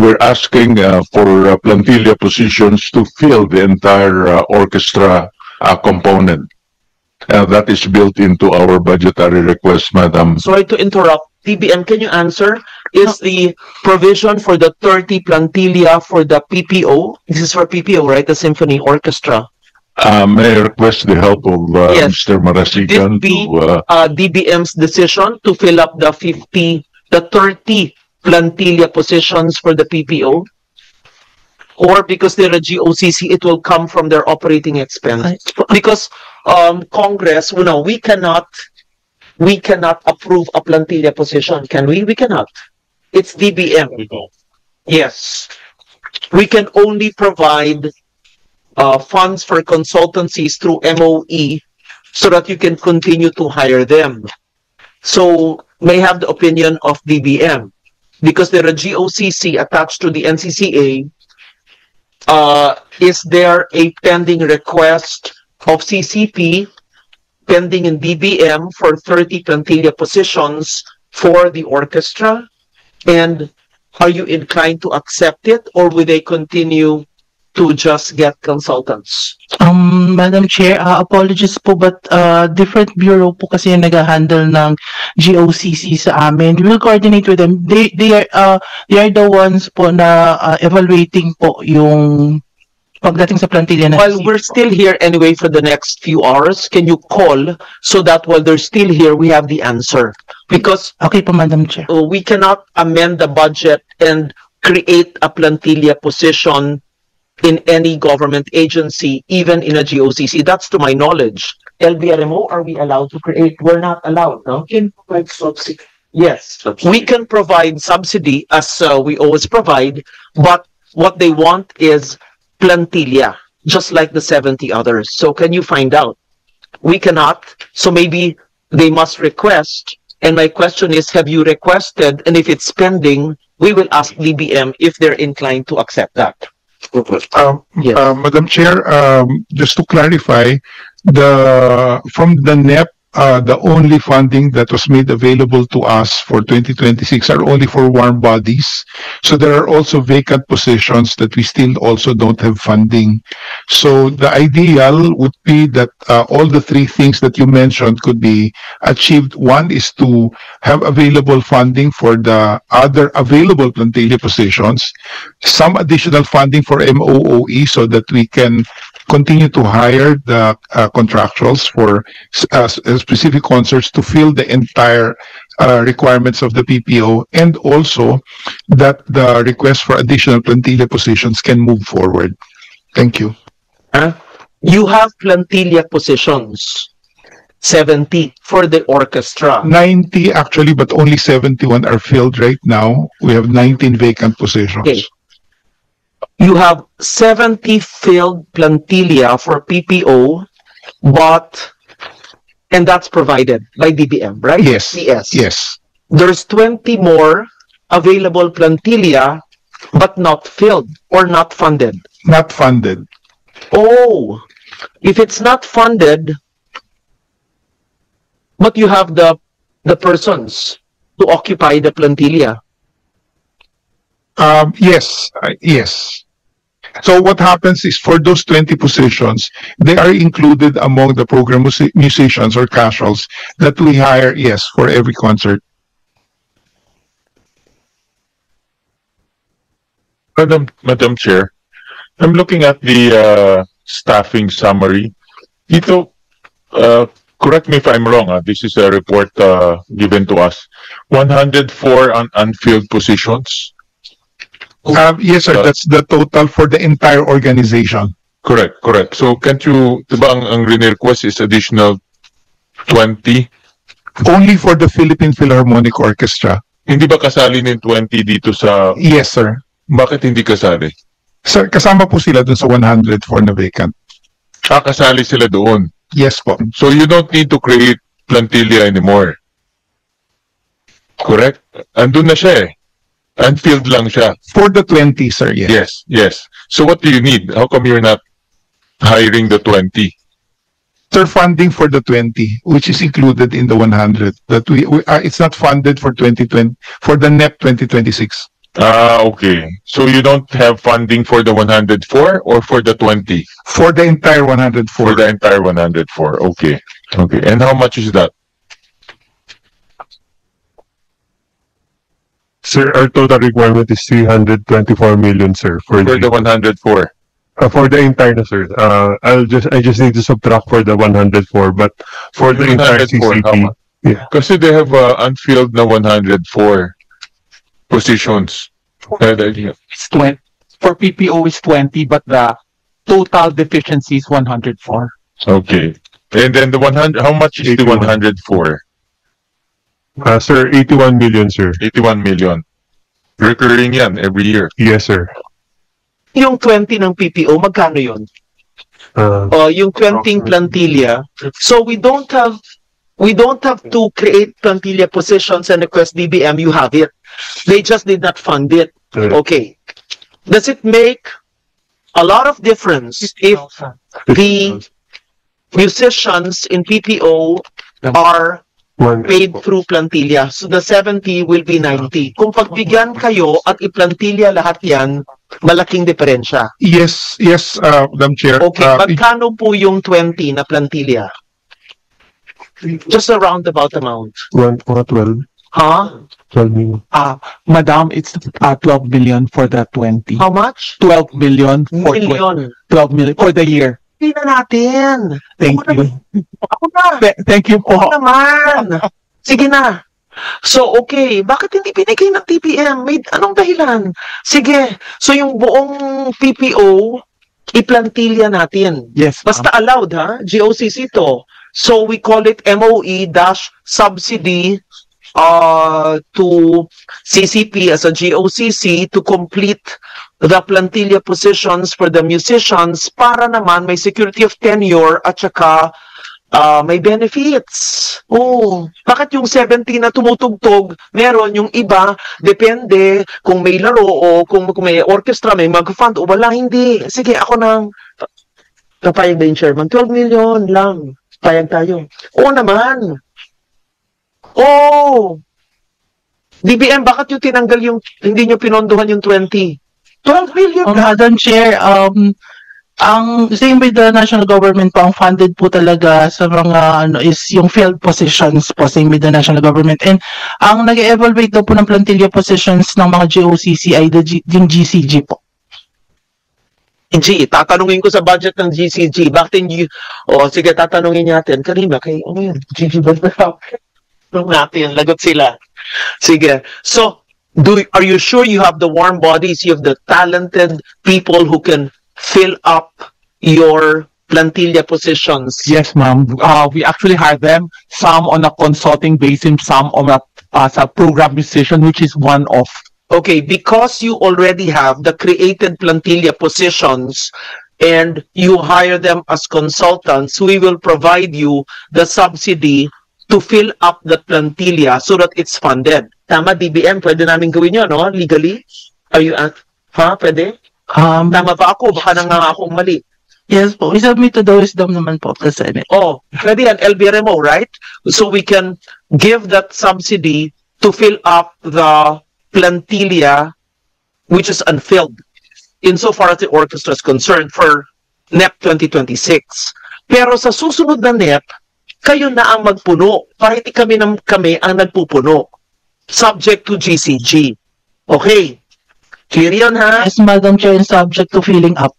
we're asking for plantilla positions to fill the entire orchestra component. That is built into our budgetary request, Madam. Sorry to interrupt. DBM, can you answer? Is the provision for the 30 plantilla for the PPO? This is for PPO, right? The Symphony Orchestra. May I request the help of Yes. Mr. Marasigan This be to... DBM's decision to fill up the 30 plantilla positions for the PPO? Or because they're a GOCC, it will come from their operating expense? Because Congress, you know, we cannot approve a plantilla position, can we? We cannot. It's DBM. Yes. We can only provide funds for consultancies through MOE so that you can continue to hire them. So may have the opinion of DBM because they're a GOCC attached to the NCCA. Is there a pending request of CCP pending in DBM for 30 plantilla positions for the orchestra? And are you inclined to accept it, or will they continue to just get consultants? Madam Chair, apologies po, but different bureau po kasi yung nag-handle ng GOCC sa amin. We will coordinate with them. They are the ones po na evaluating po yung pagdating sa plantilla na. While we're still here anyway for the next few hours, can you call so that while they're still here, we have the answer? Because okay po, Madam Chair. We cannot amend the budget and create a plantilla position in any government agency, even in a GOCC. That's to my knowledge. LBRMO, are we allowed to create? We're not allowed, no? Can provide subsidy. Yes, we can provide subsidy as we always provide, but what they want is plantilla, just like the 70 others. So can you find out? We cannot, so maybe they must request. And my question is, have you requested? And if it's pending, we will ask DBM if they're inclined to accept that. Yes. Madam Chair, just to clarify, from the NEP, the only funding that was made available to us for 2026 are only for warm bodies. So there are also vacant positions that we still also don't have funding. So the ideal would be that all the three things that you mentioned could be achieved. One is to have available funding for the other available plantilla positions, some additional funding for MOOE so that we can continue to hire the contractuals for specific concerts to fill the entire requirements of the PPO, and also that the request for additional plantilla positions can move forward. Thank you. You have plantilla positions, 70 for the orchestra. 90 actually, but only 71 are filled right now. We have 19 vacant positions. Okay. You have 70 filled plantilla for PPO, and that's provided by DBM, right? Yes. Yes. Yes. There's 20 more available plantilla, but not filled or not funded. Not funded. Oh, if it's not funded, but you have the persons to occupy the plantilla. Yes. Yes. So what happens is for those 20 positions, they are included among the program musicians or casuals that we hire, yes, for every concert. Madam Chair, I'm looking at the staffing summary. Dito, correct me if I'm wrong, this is a report given to us. 104 unfilled positions. Yes, sir. That's the total for the entire organization. Correct, correct. So can't you, diba ang request is additional 20? Only for the Philippine Philharmonic Orchestra. Hindi ba kasali ng 20 dito sa... Yes, sir. Bakit hindi kasali? Sir, kasama po sila dun sa 104 na vacant. Kasali sila doon. Yes po. So you don't need to create plantilla anymore. Correct? Andun na siya eh. Unfilled lang siya. For the 20, sir, yes. Yes, yes. So what do you need? How come you're not hiring the 20? Sir, funding for the 20, which is included in the 100. That it's not funded for 2020 for the NEP 2026. Okay. So you don't have funding for the 104 or for the 20? For the entire For 104. the entire 104. Okay. Okay. And how much is that? Sir, our total requirement is 324 million, sir, For the 104. for the entire, sir. I just need to subtract for the 104, but for the entire 104, how CCT, much? Kasi they have unfilled na 104 positions. It's 20. For PPO is 20, but the total deficiency is 104. Okay. And then the 100, how much is the 81. 104? sir, 81 million, sir. 81 million. Recurring yan every year. Yes, sir. Yung 20 ng PPO, magkano yun? Yung 20 plantilla. So we don't have to create plantilla positions and request DBM. You have it. They just did not fund it. Okay. Does it make a lot of difference if the musicians in PPO are paid through plantilla? So the 70 will be 90. Kung pagbigyan kayo at iplantilla lahat yan, malaking diferensya. Yes, Madam Chair. Okay, magkano po yung 20 na plantilla? Just a roundabout amount. 12 Huh? million. Madam, it's 12 million for the 20. How much? 12 million for Million. 12 million for the year. Hindi na natin. Thank Ako you. Ako na. Thank you Ako po. naman. Sige na. So, okay. Bakit hindi binigay ng TPM? May anong dahilan? Sige. So, yung buong PPO, iplantilla natin. Yes, Basta allowed, ha? GOCC to. So, we call it MOE-subsidy to CCP as a GOCC to complete the plantilla positions for the musicians para naman may security of tenure at saka may benefits. Oh, bakit yung 70 na tumutugtog, meron yung iba, depende kung may laro o kung may orchestra, may mag-fund o wala, hindi. Sige, ako nang kapayag ba yung chairman? 12 million lang. Payag tayo. Oo naman. Oh! DBM, bakit yung tinanggal yung, hindi nyo pinondohan yung 20? 12 million ka? Madam Chair, ang same with the national government po, ang funded po talaga sa mga is yung field positions po, same with the national government. And ang nag-evaluate daw po ng plantilla positions ng mga GOCC ay yung GCG po. Tatanungin ko sa budget ng GCG, bakit hindi, sige, tatanungin natin, kanina, kay, ano yun, GCG ba natin, lagot sila. Sige, so, are you sure you have the warm bodies, you have the talented people who can fill up your plantilla positions? Yes, ma'am. We actually hire them, some on a consulting basis, some on as a program musician, which is one of. Okay, because you already have the created plantilla positions and you hire them as consultants, we will provide you the subsidy to fill up the plantilla so that it's funded. Tama, DBM, pwede namin gawin yun, no? Legally? Are you, pwede? Tama ba ako? Baka na nga akong mali. Yes po, isubmit to the wisdom naman po of the Senate. Oh, pwede yan, LBRMO, right? So we can give that subsidy to fill up the plantilla which is unfilled insofar as the orchestra is concerned for NEP 2026. Pero sa susunod na NEP, kayo na ang magpuno. Para hindi kami ang nagpupuno. Subject to GCG. Okay. Clear yun, ha? Yes, Madam Chair, and subject to filling up.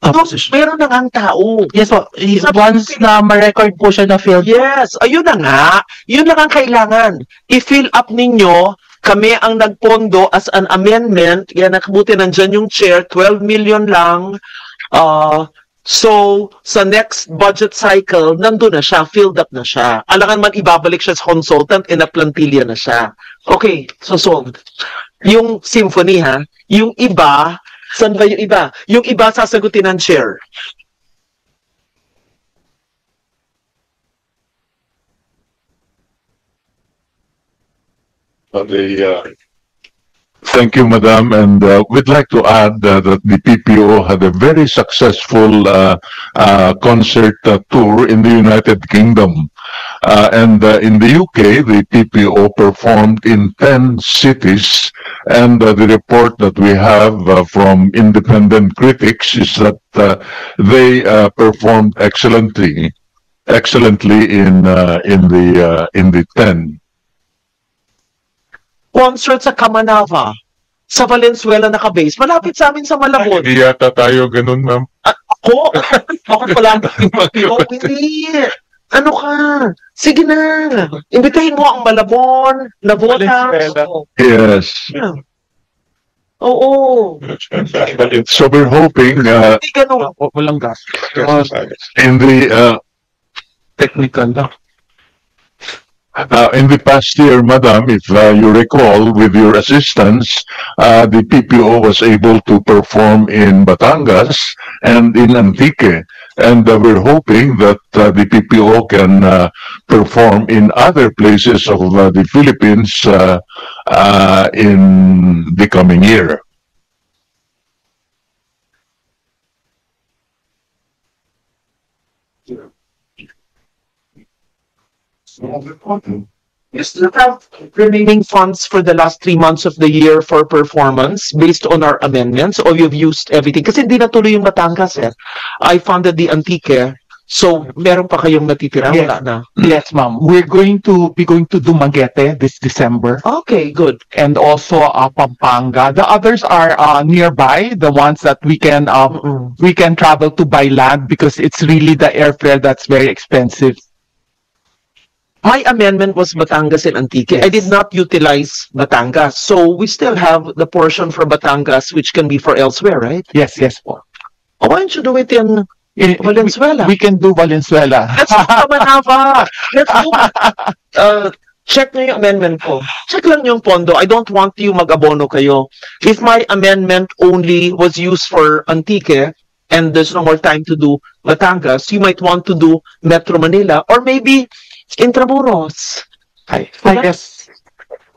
So, meron na nga ang tao. Yes po, once na ma-record po siya na filled. Yes, ayun na nga. Yun lang ang kailangan. I-fill up ninyo, kami ang nagpondo as an amendment. Yan, nakabuti nandyan yung chair, 12 million lang. So, sa next budget cycle, nandun na siya, filled up na siya. Alangan man ibabalik siya sa consultant, na plantilla na siya. Okay, so solved. Yung symphony, ha? Yung iba, saan ba yung iba? Yung iba sasagutin ng chair. Thank you, Madam. And we'd like to add that the PPO had a very successful concert tour in the United Kingdom. And in the UK, the PPO performed in 10 cities. And the report that we have from independent critics is that they performed excellently in the 10. Concert sa Kamanava, sa Valenzuela naka-base, malapit sa amin sa Malabon. Hindi yata tayo ganun, ma'am. Ako? Ako pala. Oh, hindi. Ano ka? Sige na. Imbitahin mo ang Malabon, Navotas. Yes. Oo. So we're hoping Hindi ganun. Walang gas. in the Technical lang. in the past year, Madam, if you recall, with your assistance, the PPO was able to perform in Batangas and in Antique. And we're hoping that the PPO can perform in other places of the Philippines in the coming year. You still have remaining funds for the last 3 months of the year for performance based on our amendments, or you've used everything? Kasi hindi natuloy yung Batangas eh. I funded the Antique. So, meron pa kayong natitira? Yes. Wala na. Yes, ma'am. We're going to be going to Dumaguete this December. Okay, good. And also Pampanga. The others are nearby, the ones that we can travel to by land, because it's really the airfare that's very expensive. My amendment was Batangas and Antique. Yes. I did not utilize Batangas. So, we still have the portion for Batangas which can be for elsewhere, right? Yes, yes po. Oh, why don't you do it in Valenzuela? We can do Valenzuela. Let's do Kamanava. Let's do check nyo yung amendment ko. Check lang yung pondo. I don't want you mag-abono kayo. If my amendment only was used for Antique and there's no more time to do Batangas, you might want to do Metro Manila or maybe Intramuros. I guess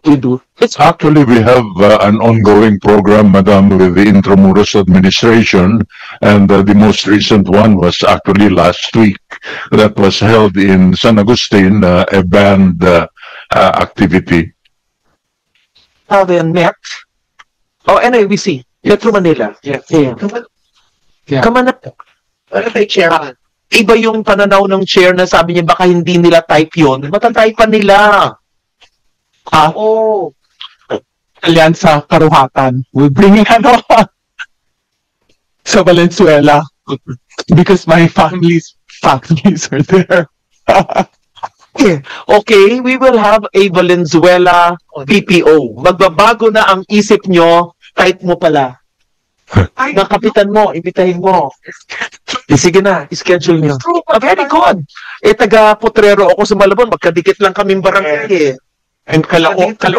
we do. It's Actually, we have an ongoing program, Madam, with the Intramuros administration, and the most recent one was actually last week. That was held in San Agustin, a band activity. how then Met. Oh, anyway, we see. Metro Manila. Yes. Yeah. Yeah. Kamanap. Ano kay chair? Iba yung pananaw ng chair na sabi niya baka hindi nila type yun. Matatype pa nila. Oo. Alyan sa Karuhatan. We're bringing sa Valenzuela because my families are there. Okay, we will have a Valenzuela PPO. Magbabago na ang isip nyo, type mo pala. Na kapitan mo, imbitahin mo. Sige na, schedule nyo. Very good. Taga Potrero ako sa Malabon, magkadikit lang kaming barangay eh. And Caloocan.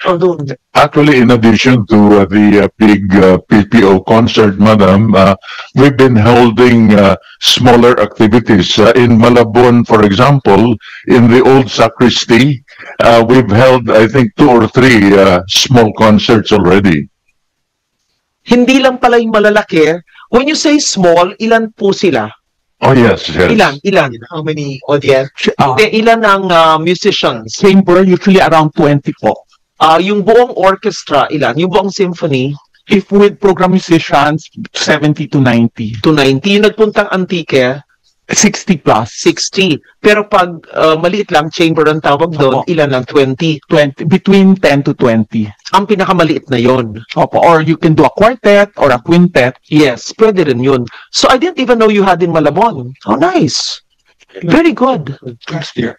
Oh, doon. Actually, in addition to the big PPO concert, Madam, we've been holding smaller activities. In Malabon, for example, in the old sacristy, we've held, I think, 2 or 3 small concerts already. Hindi lang pala yung malalaki. When you say small, ilan po sila? Oh, yes, yes. Ilan? How many audience? Ilan ang musicians? Chamber, usually around 20 po. Yung buong orchestra, ilan? Yung buong symphony? If with program musicians, 70 to 90. To 90. Yung nagpuntang Antique, 60 plus. 60. Pero pag maliit lang, chamber ang tawag doon, Opo. ilan lang? 20. 20, between 10 to 20. Ang pinakamaliit na yon. Opo. Or you can do a quartet or a quintet. Yes, pwede rin yun. So I didn't even know you had in Malabon. How nice. Very good. Last year.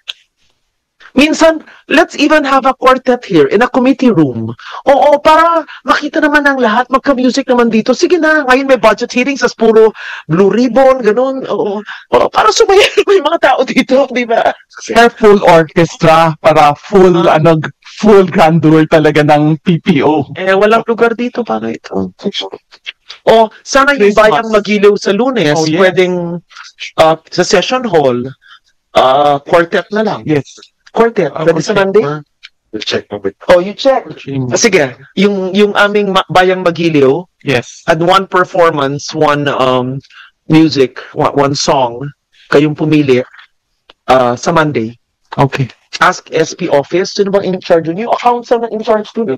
Minsan, let's even have a quartet here in a committee room. Oo, para makita naman ng lahat, magka-music naman dito. Sige na, ngayon may budget hearings, as puro Blue Ribbon, ganun. Oo, para sumaya may mga tao dito, di ba? Full orchestra para full grandeur talaga ng PPO. Walang lugar dito para ito. O, sana yung Christmas. bayang magiliw sa Lunes, Oh, yes. pwedeng sa session hall, quartet na lang. Yes. Quartet, pwede sa Monday? check mo ba? Oh, you check. Sige, yung aming Bayang Magiliw, Yes. at one performance, one music, one song, kayong pumili sa Monday. Okay. Ask SP office, sino bang in charge niyo? Accounts ang in charge dun.